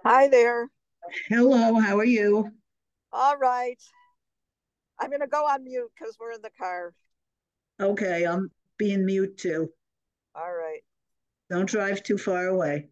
Hi there. Hello, how are you? All right. I'm going to go on mute because we're in the car. Okay, I'm being mute too. All right. Don't drive too far away.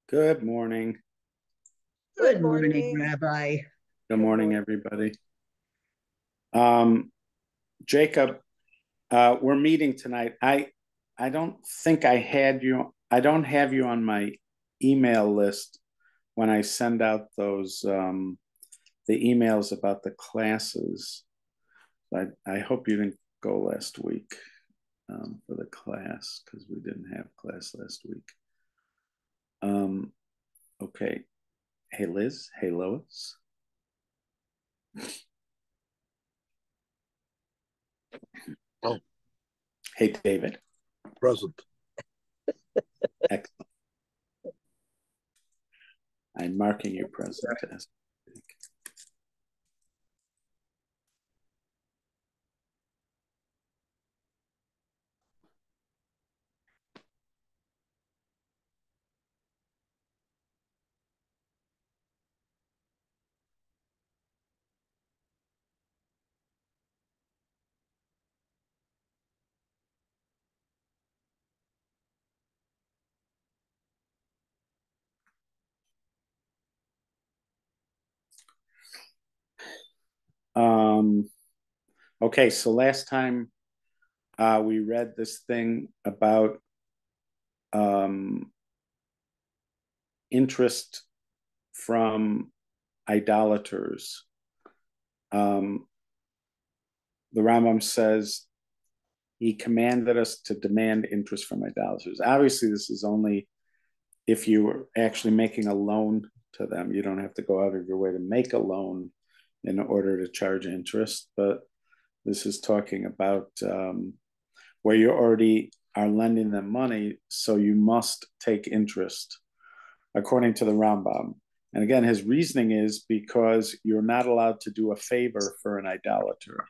Good morning. Good Good morning, morning. Rabbi. Good Good morning, morning. everybody. Jacob, we're meeting tonight. I don't think I had you. I don't have you on my email list when I send out those the emails about the classes. I hope you didn't go last week for the class because we didn't have class last week. Okay. Hey, Liz. Hey, Lois. Oh, Hey, David. present. Excellent. I'm marking you present as. Okay, so last time we read this thing about um, interest from idolaters. Um, the Rambam says he commanded us to demand interest from idolaters. Obviously, this is only if you were actually making a loan to them. You don't have to go out of your way to make a loan in order to charge interest, but this is talking about where you already are lending them money, so you must take interest, according to the Rambam. And again, his reasoning is because you're not allowed to do a favor for an idolater.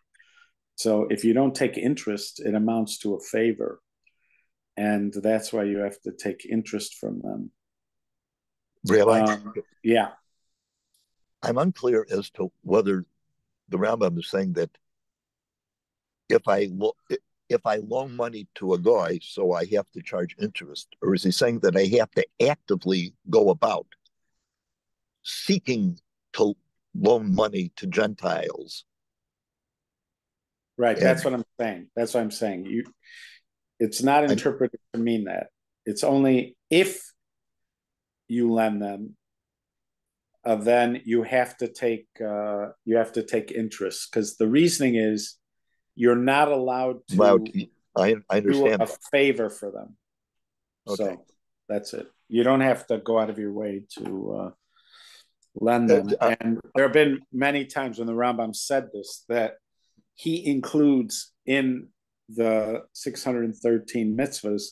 So if you don't take interest, it amounts to a favor. And that's why you have to take interest from them. Rabbi, Yeah. I'm unclear as to whether the Rambam is saying that if I if I loan money to a guy, so I have to charge interest, or is he saying that I have to actively go about seeking to loan money to Gentiles? Right. And That's what I'm saying. That's what I'm saying. It's not I'm, interpreted to mean that. It's only if you lend them, then you have to take interest because the reasoning is you're not allowed well, to I do understand a that. favor for them. Okay. So that's it. You don't have to go out of your way to lend them. Uh, And there have been many times when the Rambam said this that he includes in the 613 mitzvahs,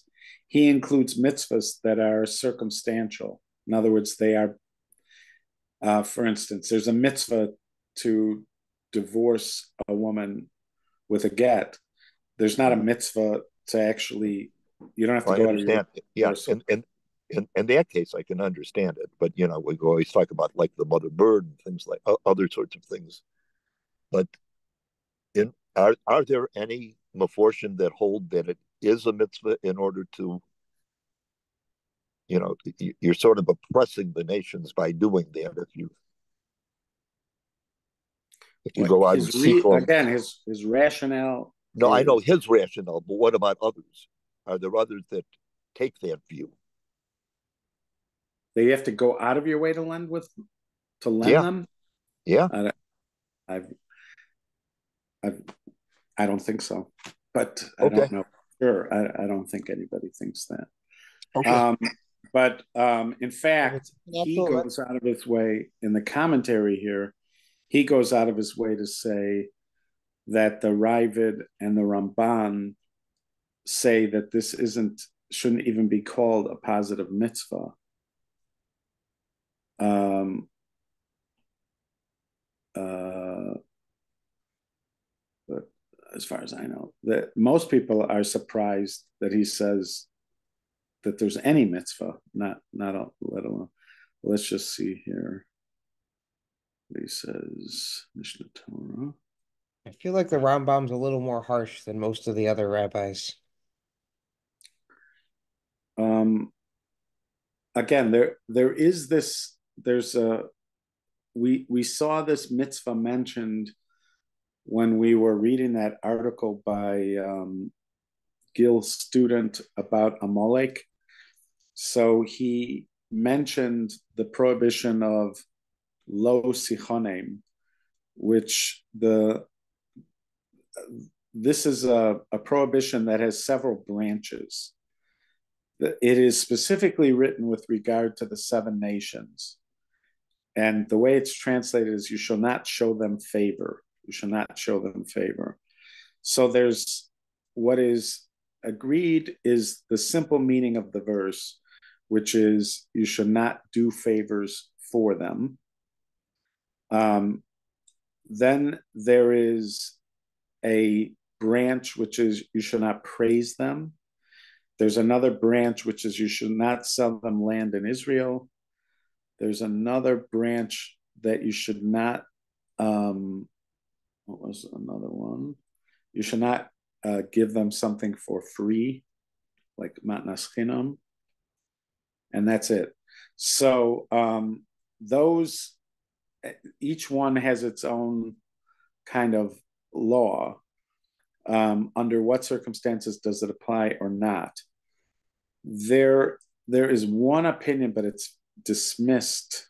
he includes mitzvahs that are circumstantial. In other words, they are, for instance, there's a mitzvah to divorce a woman with a get. There's not a mitzvah to actually, you don't have to I go out of your way understand. to Yeah, divorce them. in that case, I can understand it. But we always talk about like the mother bird and things like other sorts of things. But are there any maforshim that hold that it is a mitzvah in order to you're sort of oppressing the nations by doing that if you go out and seek them. Again, his rationale No, I know is his rationale, but what about others? are there others that take that view? They have to go out of your way to lend Yeah. them. Yeah. I've, I don't think so, but I Okay. don't know. Sure, I don't think anybody thinks that. Okay. But in fact, he Absolutely. goes out of his way in the commentary here. He goes out of his way to say that the Ravid and the Ramban say that this shouldn't even be called a positive mitzvah. But as far as I know, that most people are surprised that he says that there's any mitzvah, not let alone. Let's just see here. He says Mishnah Torah. I feel like the Rambam's a little more harsh than most of the other rabbis. Again, there is this. There's a we saw this mitzvah mentioned when we were reading that article by Gil's student about Amalek. So he mentioned the prohibition of lo sichonim, which this is a prohibition that has several branches. It is specifically written with regard to the 7 nations. And the way it's translated is you shall not show them favor. You shall not show them favor. So there's what is agreed is the simple meaning of the verse, which is you should not do favors for them. Then there is a branch, which is you should not praise them. There's another branch, which is you should not sell them land in Israel. There's another branch that you should not, what was another one? You should not give them something for free, like matnas chinam. And that's it. So those, each one has its own kind of law. Under what circumstances does it apply or not? There is one opinion, but it's dismissed,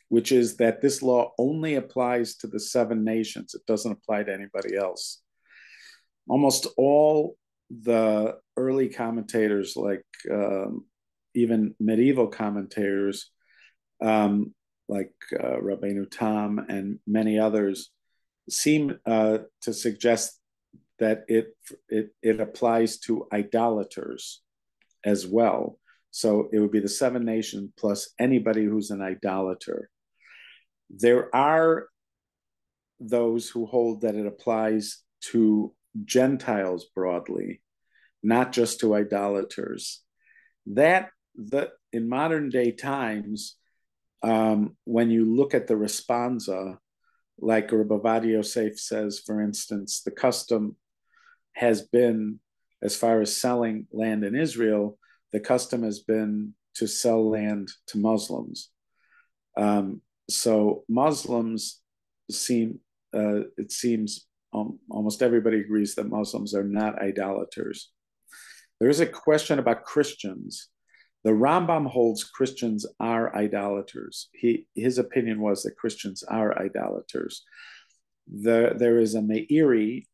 which is that this law only applies to the 7 nations. It doesn't apply to anybody else. Almost all the early commentators, like even medieval commentators, like Rabbeinu Tam and many others, seem to suggest that it applies to idolaters as well. So it would be the 7 nations plus anybody who's an idolater. There are those who hold that it applies to Gentiles broadly, not just to idolaters. In modern day times, when you look at the responsa, like Rabbi Ovadia Yosef says, for instance, the custom has been, as far as selling land in Israel, the custom has been to sell land to Muslims. So Muslims it seems almost everybody agrees that Muslims are not idolaters. There is a question about Christians. The Rambam holds Christians are idolaters. His opinion was that Christians are idolaters. There is a Meiri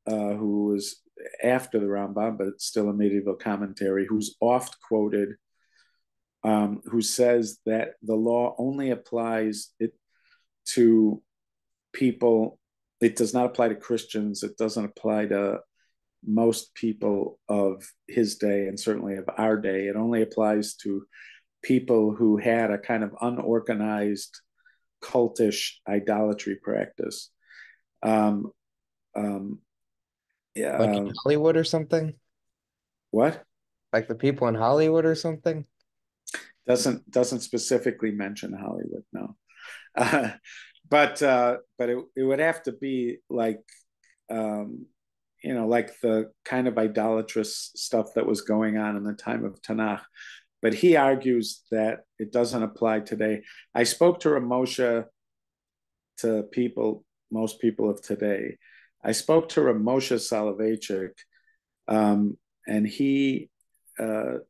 who was after the Rambam, but it's still a medieval commentary, who's oft quoted, who says that the law only applies it to people. It does not apply to Christians. It doesn't apply to most people of his day and certainly of our day. It only applies to people who had a kind of unorganized cultish idolatry practice. Like in Hollywood or something? What? Like the people in Hollywood or something? Doesn't specifically mention Hollywood, no. But it would have to be like like the kind of idolatrous stuff that was going on in the time of Tanakh. But he argues that it doesn't apply today. I spoke to Ramosha, to most people of today. I spoke to Ramosha Soloveitchik, and he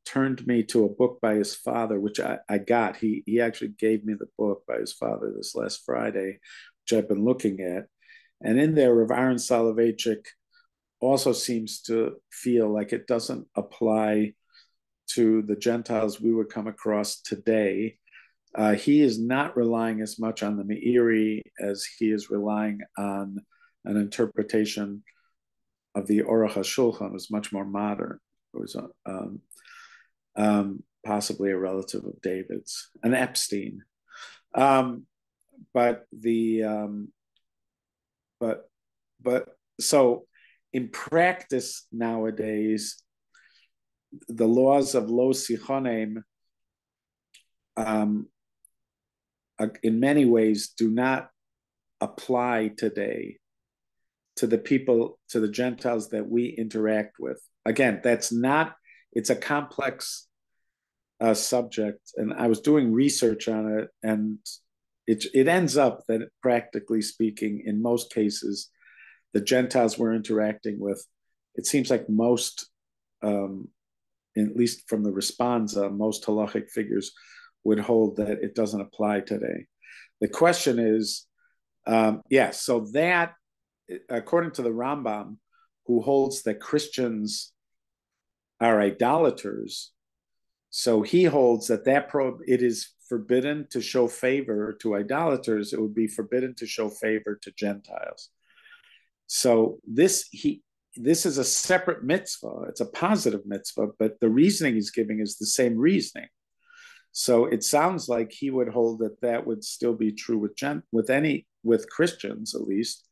turned me to a book by his father, which I got. He actually gave me the book by his father this last Friday, which I've been looking at. And in there, Rav Aaron Soloveitchik also seems to feel like it doesn't apply to the Gentiles we would come across today. He is not relying as much on the Meiri as he is relying on an interpretation of the Aruch HaShulchan. It was much more modern. It was possibly a relative of David's, an Epstein. But so in practice nowadays, the laws of lo sichonim, in many ways, do not apply today to the people, to the Gentiles that we interact with. Again, it's a complex subject, and I was doing research on it, and it ends up that, practically speaking, in most cases, the Gentiles we're interacting with, it seems like most, at least from the responsa, most halachic figures would hold that it doesn't apply today. The question is, so that, according to the Rambam, who holds that Christians are idolaters, so he holds that it is forbidden to show favor to idolaters. It would be forbidden to show favor to Gentiles. So this is a separate mitzvah. It's a positive mitzvah, but the reasoning he's giving is the same reasoning. So it sounds like he would hold that would still be true with Christians, at least,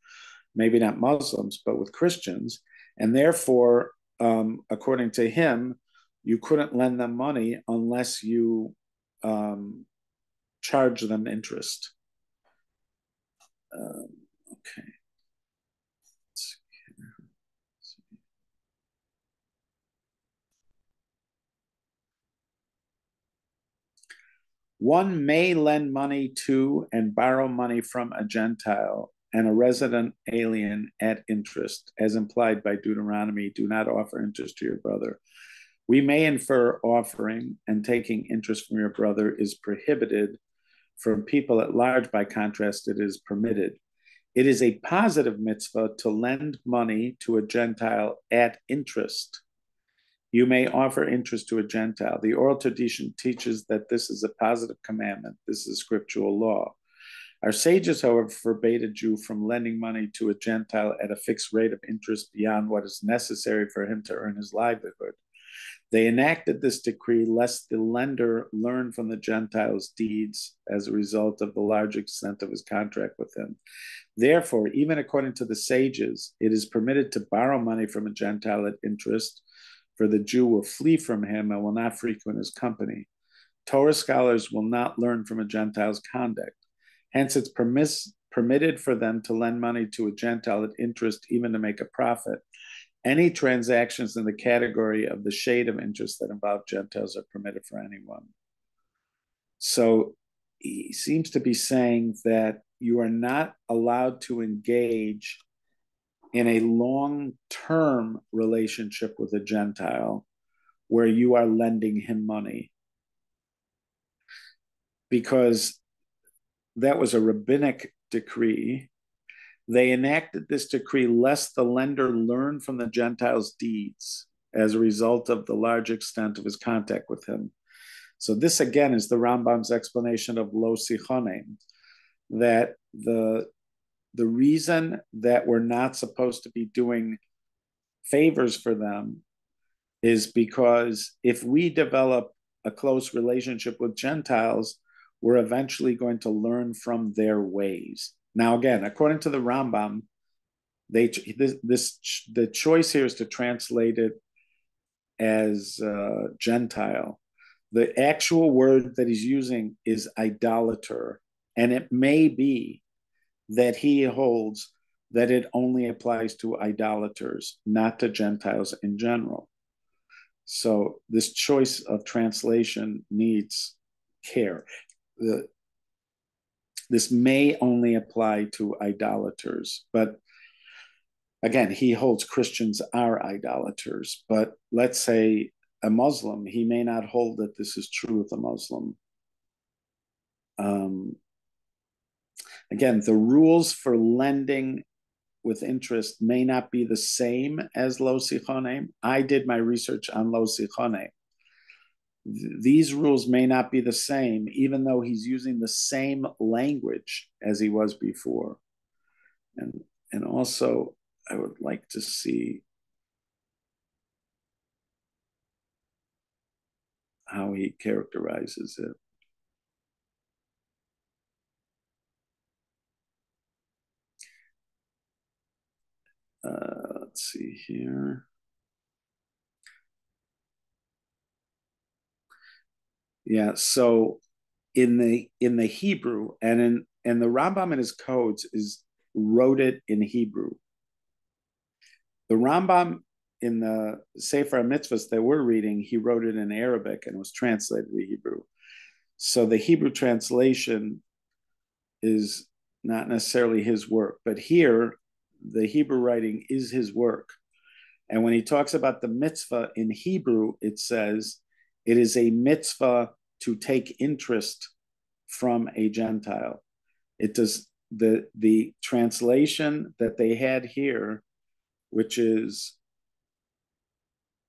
maybe not Muslims, but with Christians. And therefore, according to him, you couldn't lend them money unless you charge them interest. Okay. One may lend money to and borrow money from a Gentile and a resident alien at interest, as implied by Deuteronomy, do not offer interest to your brother. We may infer offering and taking interest from your brother is prohibited. From people at large, by contrast, it is permitted. It is a positive mitzvah to lend money to a Gentile at interest. You may offer interest to a Gentile. The oral tradition teaches that this is a positive commandment. This is scriptural law. Our sages, however, forbade a Jew from lending money to a Gentile at a fixed rate of interest beyond what is necessary for him to earn his livelihood. They enacted this decree lest the lender learn from the Gentile's deeds as a result of the large extent of his contract with him. Therefore, even according to the sages, it is permitted to borrow money from a Gentile at interest, for the Jew will flee from him and will not frequent his company. Torah scholars will not learn from a Gentile's conduct. Hence, it's permitted for them to lend money to a Gentile at interest, even to make a profit. Any transactions in the category of the shade of interest that involve Gentiles are permitted for anyone. So he seems to be saying that you are not allowed to engage in a long-term relationship with a Gentile where you are lending him money, because that was a rabbinic decree. They enacted this decree lest the lender learn from the Gentile's deeds as a result of the large extent of his contact with him. So this, again, is the Rambam's explanation of lo sichonim, that the reason that we're not supposed to be doing favors for them is because if we develop a close relationship with Gentiles, we're eventually going to learn from their ways. Now, again, according to the Rambam, the choice here is to translate it as Gentile. The actual word that he's using is idolater, and it may be that he holds that it only applies to idolaters, not to Gentiles in general. So this choice of translation needs care. This may only apply to idolaters, but again, he holds Christians are idolaters, but let's say a Muslim, he may not hold that this is true with a Muslim. Again, the rules for lending with interest may not be the same as lo sichonem. I did my research on lo sichonem. These rules may not be the same, even though he's using the same language as he was before. And also, I would like to see how he characterizes it. Let's see here. Yeah, so in the Hebrew and the Rambam in his codes wrote it in Hebrew. The Rambam in the Sefer Mitzvot that we're reading, he wrote it in Arabic and was translated to Hebrew. So the Hebrew translation is not necessarily his work, but here the Hebrew writing is his work. And when he talks about the mitzvah in Hebrew, it says it is a mitzvah to take interest from a Gentile. It does the translation that they had here, which is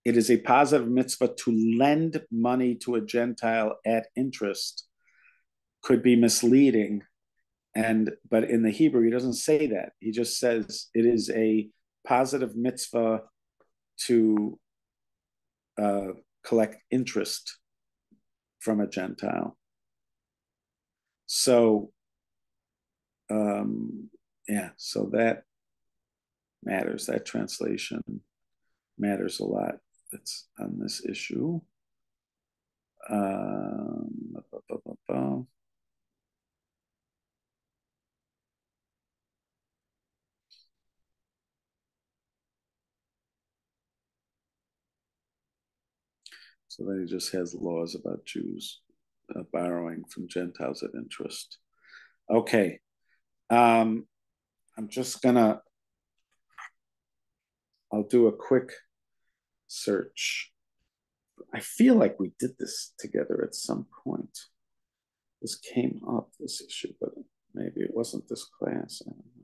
it is a positive mitzvah to lend money to a Gentile at interest, could be misleading. But in the Hebrew, he doesn't say that. He just says it is a positive mitzvah to collect interest from a Gentile. So, so that matters. That translation matters a lot. That's on this issue. So then he just has laws about Jews borrowing from Gentiles at interest. Okay. I'm just gonna, I'll do a quick search. I feel like we did this together at some point. This came up, this issue, but maybe it wasn't this class. I don't know.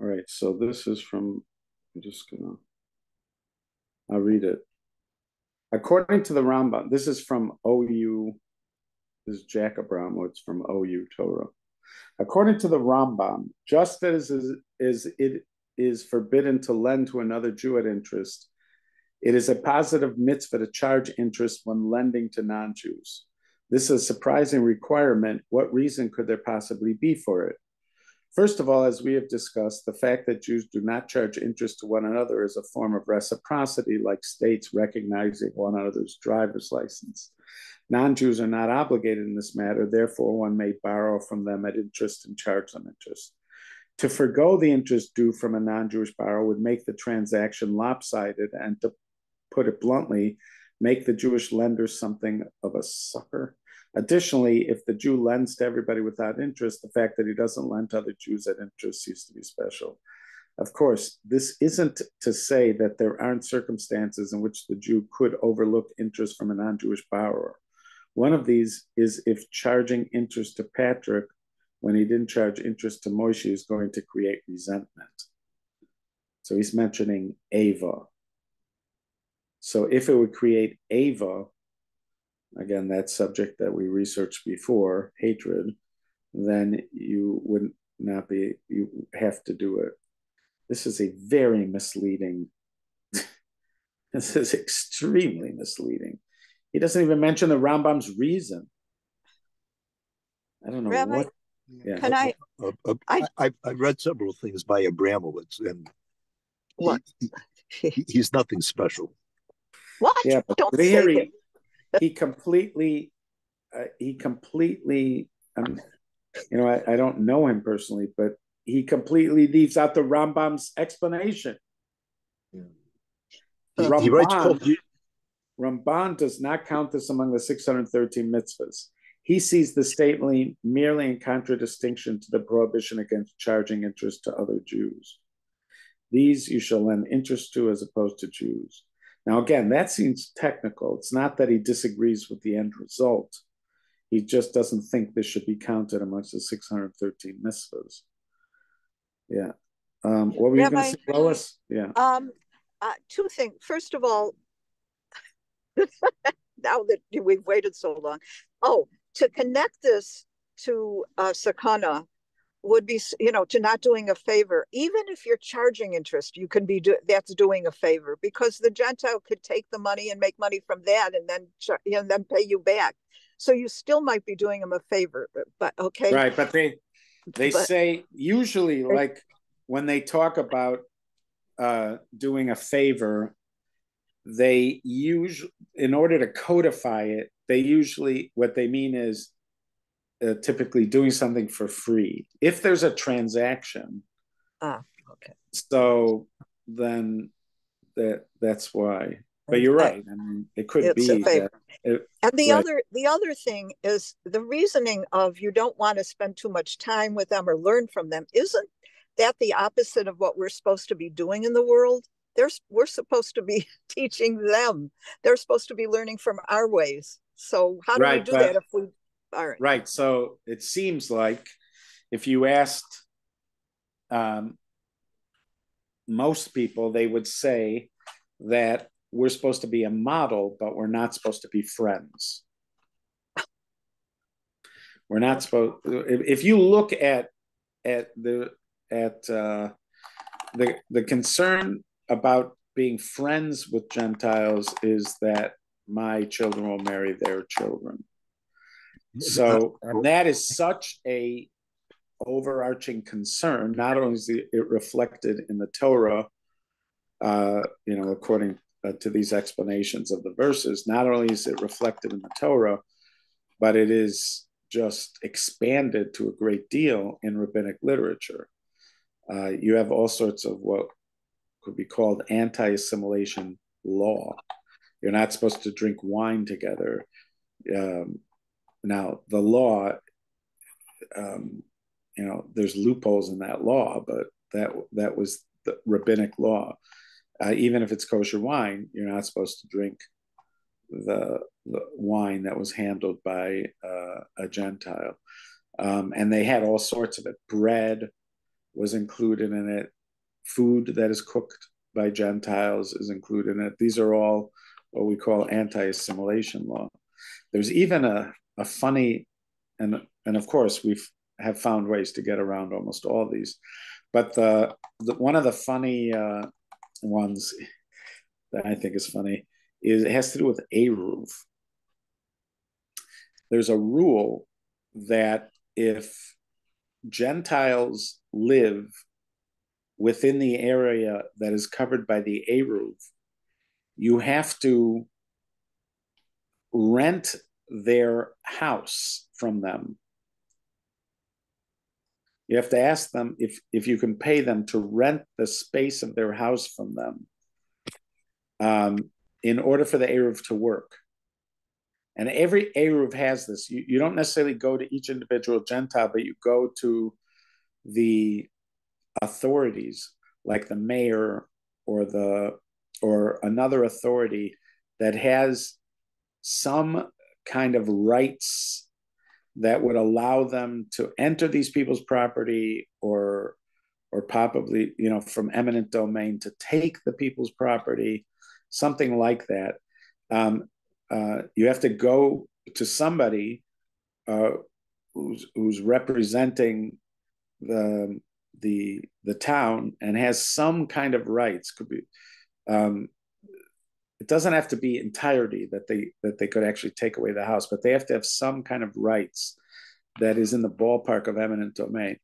All right, so this is from, I'll read it. According to the Rambam, this is from OU, this is Jack Abramowitz from OU Torah. According to the Rambam, just as it is forbidden to lend to another Jew at interest, it is a positive mitzvah to charge interest when lending to non-Jews. This is a surprising requirement. What reason could there possibly be for it? First of all, as we have discussed, the fact that Jews do not charge interest to one another is a form of reciprocity, like states recognizing one another's driver's license. Non-Jews are not obligated in this matter, therefore one may borrow from them at interest and charge them interest. To forgo the interest due from a non-Jewish borrower would make the transaction lopsided and, to put it bluntly, make the Jewish lender something of a sucker. Additionally, if the Jew lends to everybody without interest, the fact that he doesn't lend to other Jews at interest ceases to be special. Of course, this isn't to say that there aren't circumstances in which the Jew could overlook interest from a non-Jewish borrower. One of these is if charging interest to Patrick when he didn't charge interest to Moshe is going to create resentment. So he's mentioning Ava. So if it would create Ava, again, that subject that we researched before, hatred, then you would not be, you have to do it. This is a very misleading, this is extremely misleading. He doesn't even mention the Rambam's reason. I don't know Rabbi, what. Yeah. can I've read several things by Abramowitz, and what? he's nothing special. What? Yeah, but Don't here say that. he completely, I don't know him personally, but he completely leaves out the Rambam's explanation. Yeah. He writes. Ramban does not count this among the 613 mitzvahs. He sees the statement merely in contradistinction to the prohibition against charging interest to other Jews. These you shall lend interest to as opposed to Jews. Now, again, that seems technical. It's not that he disagrees with the end result. He just doesn't think this should be counted amongst the 613 mitzvahs. Yeah. What were you going to say, Lois? Yeah. Two things. First of all, now that we've waited so long, to connect this to sakana would be, to not doing a favor. Even if you're charging interest, you can be that's doing a favor, because the Gentile could take the money and make money from that, and then pay you back. So you still might be doing them a favor. But okay, right? But they say usually, like when they talk about doing a favor, they usually, in order to codify it, they usually, what they mean is typically doing something for free. If there's a transaction, okay. So then that's why. But you're right. I mean, it could be that. And the other thing is the reasoning of you don't want to spend too much time with them or learn from them. Isn't that the opposite of what we're supposed to be doing in the world? We're supposed to be teaching them. They're supposed to be learning from our ways. So how do we do that if we aren't? Right. So it seems like if you asked most people, they would say that we're supposed to be a model, but we're not supposed to be friends. We're not supposed. If you look at the concern about being friends with Gentiles is that my children will marry their children. So that is such a overarching concern. Not only is it reflected in the Torah, according to these explanations of the verses, not only is it reflected in the Torah, but it is just expanded to a great deal in rabbinic literature. You have all sorts of what could be called anti-assimilation law. You're not supposed to drink wine together. Now, the law, there's loopholes in that law, but that was the rabbinic law. Even if it's kosher wine, you're not supposed to drink the wine that was handled by a Gentile. And they had all sorts of it. Bread was included in it. Food that is cooked by Gentiles is included in it. These are all what we call anti-assimilation law. There's even a funny, and of course we have found ways to get around almost all these, but the one of the funny ones that I think is funny is it has to do with Eruv. There's a rule that if Gentiles live within the area that is covered by the Eruv, you have to rent their house from them. You have to ask them if you can pay them to rent the space of their house from them in order for the Eruv to work. And every Eruv has this. You don't necessarily go to each individual Gentile, but you go to the authorities like the mayor or another authority that has some kind of rights that would allow them to enter these people's property, or probably, from eminent domain to take the people's property, something like that. You have to go to somebody who's representing the town and has some kind of rights. Could be, it doesn't have to be entirety that they could actually take away the house, but they have to have some kind of rights that is in the ballpark of eminent domain.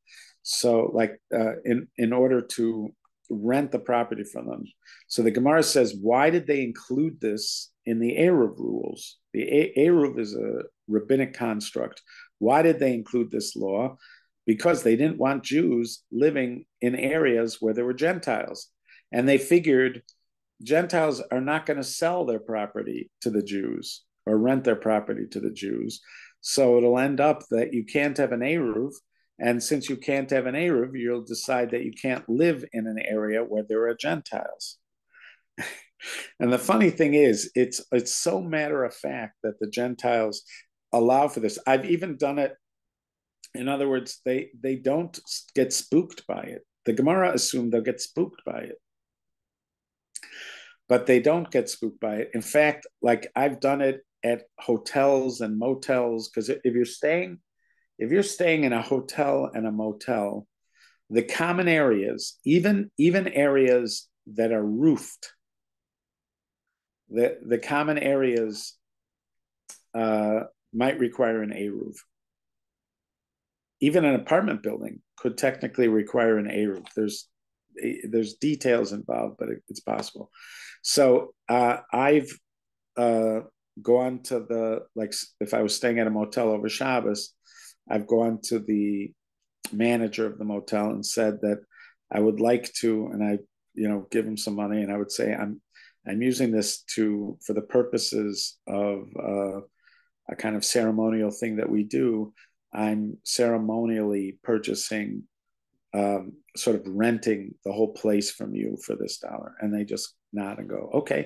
So, like, in order to rent the property from them. So the Gemara says, why did they include this in the Eruv rules? The Eruv is a rabbinic construct. Why did they include this law? Because they didn't want Jews living in areas where there were Gentiles. And they figured Gentiles are not going to sell their property to the Jews or rent their property to the Jews. So it'll end up that you can't have an Eruv. And since you can't have an Eruv, you'll decide that you can't live in an area where there are Gentiles. And the funny thing is, it's so matter of fact that the Gentiles allow for this. I've even done it. In other words, they don't get spooked by it. The Gemara assumed they'll get spooked by it, but they don't get spooked by it. In fact, like, I've done it at hotels and motels, because if you're staying in a hotel and a motel, the common areas, even areas that are roofed, the common areas might require an Eruv. Even an apartment building could technically require an Eruv. There's details involved, but it's possible. So I've gone to if I was staying at a motel over Shabbos, I've gone to the manager of the motel and said that I would like to, and I, give him some money, and I would say I'm using this for the purposes of a kind of ceremonial thing that we do. I'm ceremonially purchasing, sort of renting the whole place from you for this dollar. And they just nod and go, okay.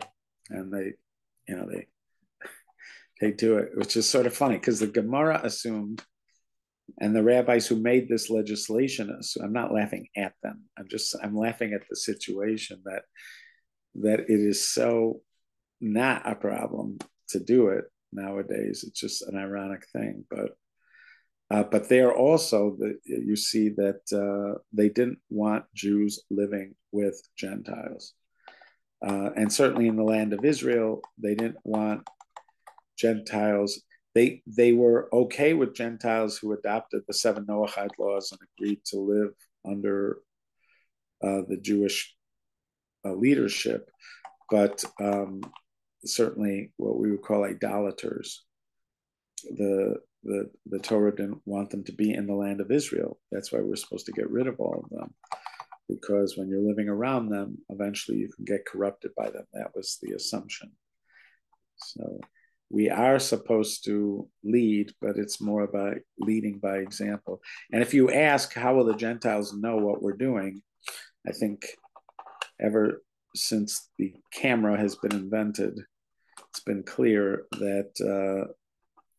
And they do it, which is sort of funny because the Gemara assumed, and the rabbis who made this legislation, I'm not laughing at them. I'm laughing at the situation that it is so not a problem to do it nowadays. It's just an ironic thing, but they are also, you see that they didn't want Jews living with Gentiles. And certainly in the land of Israel, they didn't want Gentiles. They were okay with Gentiles who adopted the 7 Noahide laws and agreed to live under the Jewish leadership, but certainly what we would call idolaters. The Torah didn't want them to be in the land of Israel. That's why we're supposed to get rid of all of them, because when you're living around them, eventually you can get corrupted by them. That was the assumption. So we are supposed to lead, but it's more about leading by example. And if you ask, how will the Gentiles know what we're doing? I think ever since the camera has been invented, it's been clear that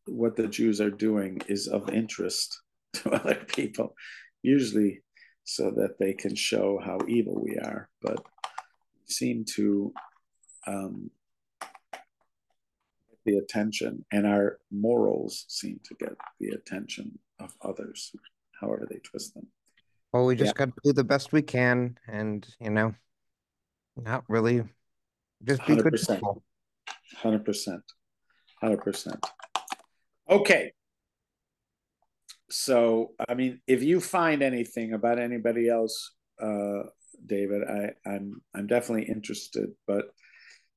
what the Jews are doing is of interest to other people, usually so that they can show how evil we are. But we seem to the attention, and our morals seem to get the attention of others, however they twist them. Well, we just got to do the best we can, and not really just be good 100%. people. 100%. Okay. So, I mean, if you find anything about anybody else, David, I'm definitely interested. But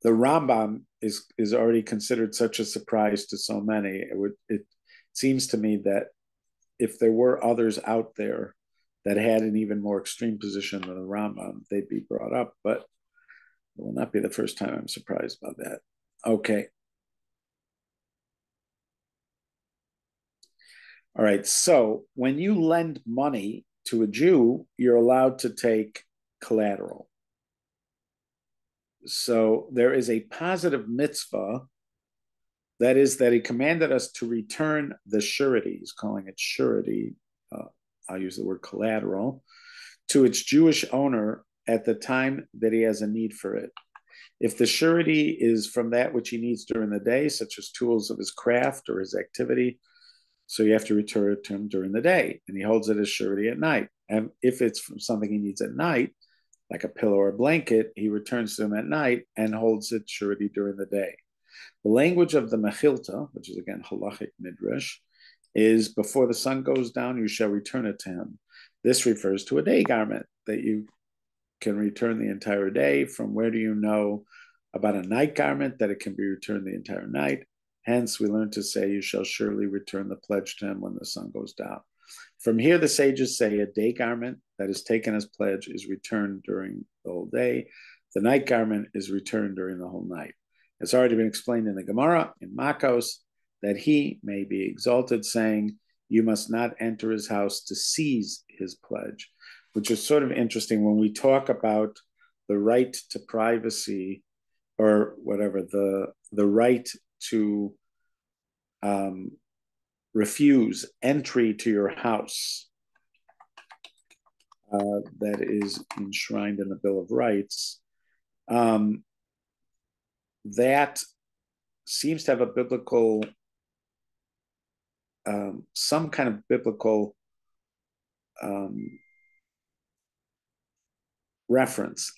the Rambam is already considered such a surprise to so many. It seems to me that if there were others out there that had an even more extreme position than the Rambam, they'd be brought up. But it will not be the first time I'm surprised about that. Okay. All right. So when you lend money to a Jew, you're allowed to take collateral. So there is a positive mitzvah That is, that he commanded us to return the surety, he's calling it surety, I'll use the word collateral, to its Jewish owner at the time that he has a need for it. If the surety is from that which he needs during the day, such as tools of his craft or his activity, so you have to return it to him during the day, and he holds it as surety at night. And if it's from something he needs at night, like a pillow or a blanket, he returns to him at night and holds it surety during the day. The language of the Mechilta, which is again halachic midrash, is before the sun goes down, you shall return it to him. This refers to a day garment that you can return the entire day. From where do you know about a night garment that it can be returned the entire night? Hence, we learn to say, you shall surely return the pledge to him when the sun goes down. From here, the sages say a day garment that is taken as pledge is returned during the whole day. The night garment is returned during the whole night. It's already been explained in the Gemara, in Makos, that he may be exalted, saying, you must not enter his house to seize his pledge, which is sort of interesting when we talk about the right to privacy or whatever, the right to refuse entry to your house that is enshrined in the Bill of Rights. That seems to have a biblical, some kind of biblical reference.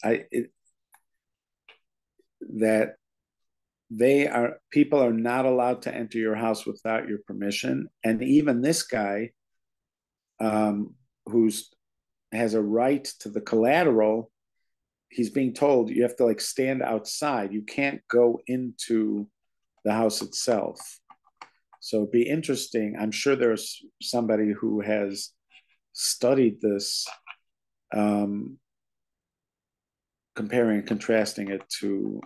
That people are not allowed to enter your house without your permission, and even this guy, who's has a right to the collateral, he's being told you have to like stand outside. You can't go into the house itself. So it'd be interesting. I'm sure there's somebody who has studied this, comparing and contrasting it to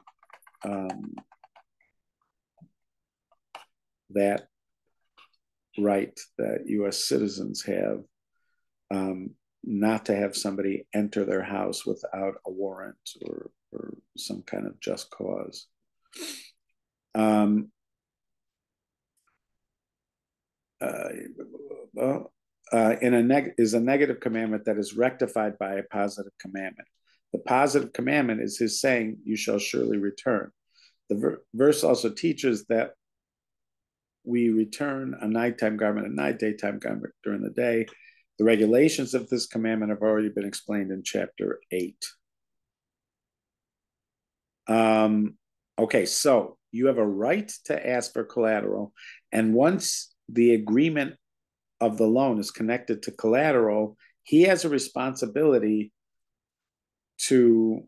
that right that U.S. citizens have, not to have somebody enter their house without a warrant or some kind of just cause. Is a negative commandment that is rectified by a positive commandment. The positive commandment is his saying, you shall surely return. The verse also teaches that we return a nighttime garment at night, daytime garment during the day. The regulations of this commandment have already been explained in chapter 8. Okay, so you have a right to ask for collateral, and once the agreement of the loan is connected to collateral, he has a responsibility to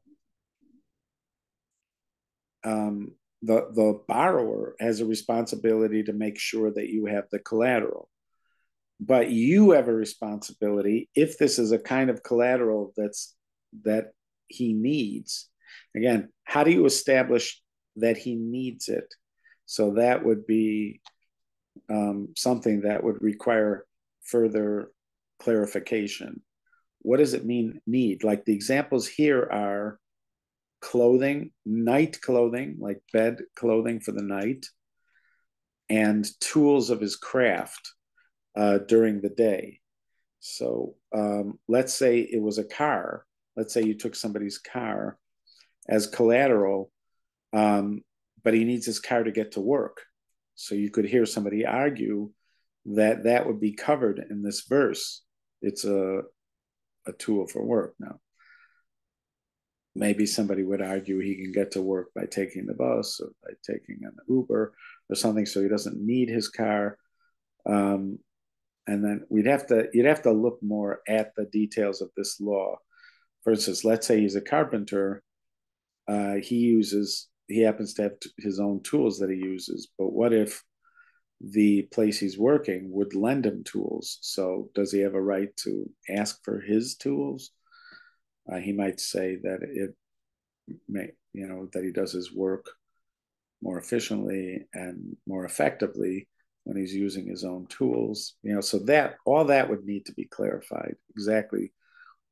the borrower has a responsibility to make sure that you have the collateral. But you have a responsibility, if this is a kind of collateral that he needs. Again, how do you establish that he needs it? So that would be something that would require further clarification. What does it mean, need? Like the examples here are clothing, night clothing, like bed clothing for the night, and tools of his craft during the day. So let's say it was a car. Let's say you took somebody's car as collateral, but he needs his car to get to work. So you could hear somebody argue that that would be covered in this verse. It's a tool for work. Now, maybe somebody would argue he can get to work by taking the bus or by taking an Uber or something, so he doesn't need his car. And then you'd have to look more at the details of this law. For instance, let's say he's a carpenter. He happens to have his own tools that he uses, but what if the place he's working would lend him tools? So does he have a right to ask for his tools? He might say that that he does his work more efficiently and more effectively when he's using his own tools. So that all that would need to be clarified. Exactly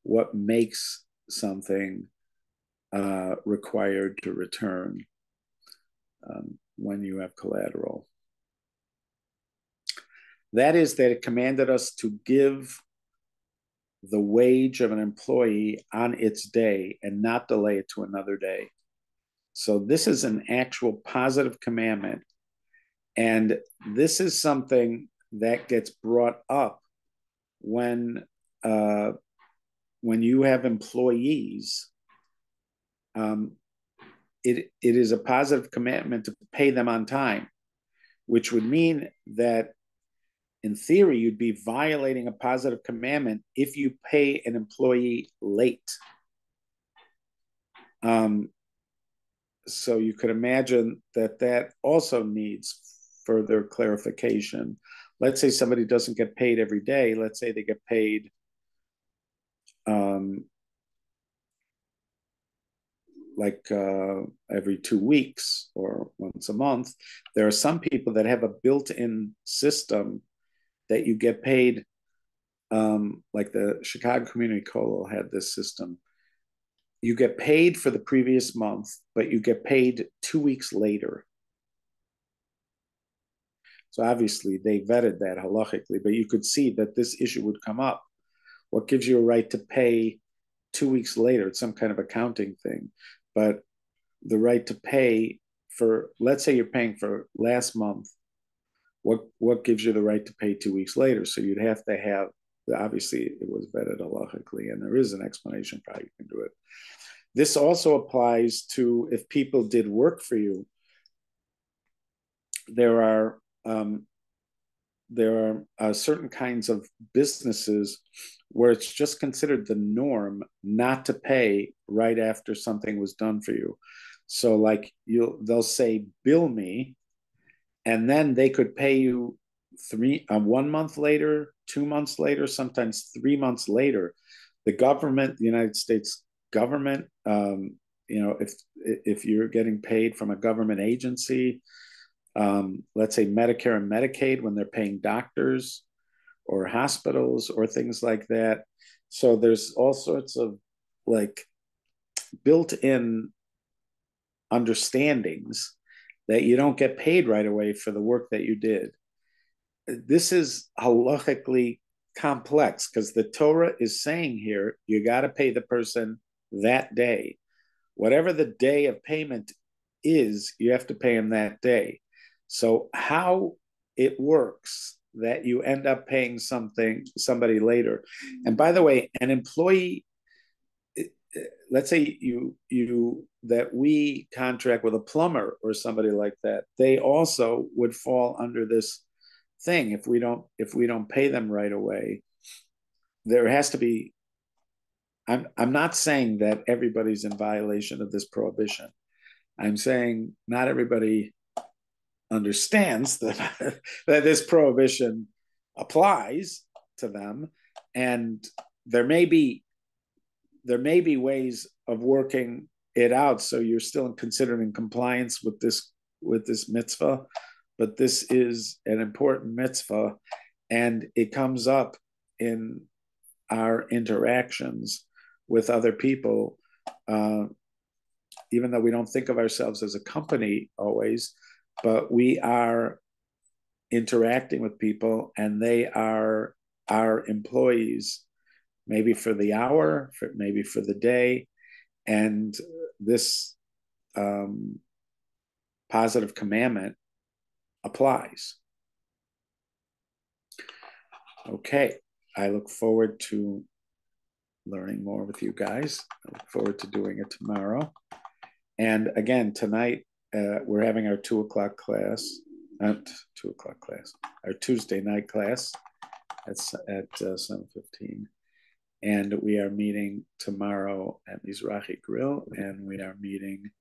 what makes something required to return. when you have collateral. That is that it commanded us to give the wage of an employee on its day and not delay it to another day. So this is an actual positive commandment. And this is something that gets brought up when you have employees. It is a positive commandment to pay them on time, which would mean that in theory, you'd be violating a positive commandment if you pay an employee late. So you could imagine that also needs further clarification. Let's say somebody doesn't get paid every day. Let's say they get paid every 2 weeks or once a month. There are some people that have a built-in system that you get paid, like the Chicago Community College had this system. You get paid for the previous month, but you get paid 2 weeks later. So obviously they vetted that halachically, but you could see that this issue would come up. What gives you a right to pay 2 weeks later? It's some kind of accounting thing, but the right to pay for, let's say you're paying for last month, what gives you the right to pay 2 weeks later? So you'd have to have, obviously it was vetted halachically, and there is an explanation for how you can do it. This also applies to if people did work for you. There are certain kinds of businesses where it's just considered the norm not to pay right after something was done for you. So like they'll say, bill me, and then they could pay you 1 month later, 2 months later, sometimes 3 months later. The government, the United States government, if you're getting paid from a government agency, let's say Medicare and Medicaid, when they're paying doctors or hospitals or things like that. So there's all sorts of like built-in understandings that you don't get paid right away for the work that you did. This is halachically complex because the Torah is saying here, you got to pay the person that day. Whatever the day of payment is, you have to pay him that day. So how it works that you end up paying somebody later. And by the way, an employee, let's say that we contract with a plumber or somebody like that, they also would fall under this thing. If we don't pay them right away, there has to be, I'm not saying that everybody's in violation of this prohibition. I'm saying not everybody understands that this prohibition applies to them, and there may be ways of working it out so you're still considered in compliance with this mitzvah, but this is an important mitzvah, and it comes up in our interactions with other people, even though we don't think of ourselves as a company always, but we are interacting with people and they are our employees, maybe for the hour, maybe for the day. And this positive commandment applies. Okay, I look forward to learning more with you guys. I look forward to doing it tomorrow. And again, tonight, we're having our 2 o'clock class, not 2 o'clock class, our Tuesday night class at 7:15. And we are meeting tomorrow at Mizrahi Grill, and we are meeting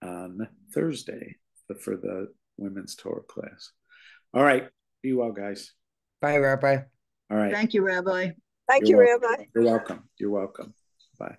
on Thursday for the women's Torah class. All right. Be well, guys. Bye, Rabbi. All right. Thank you, Rabbi. Thank you, Rabbi. You're welcome. You're welcome. Bye.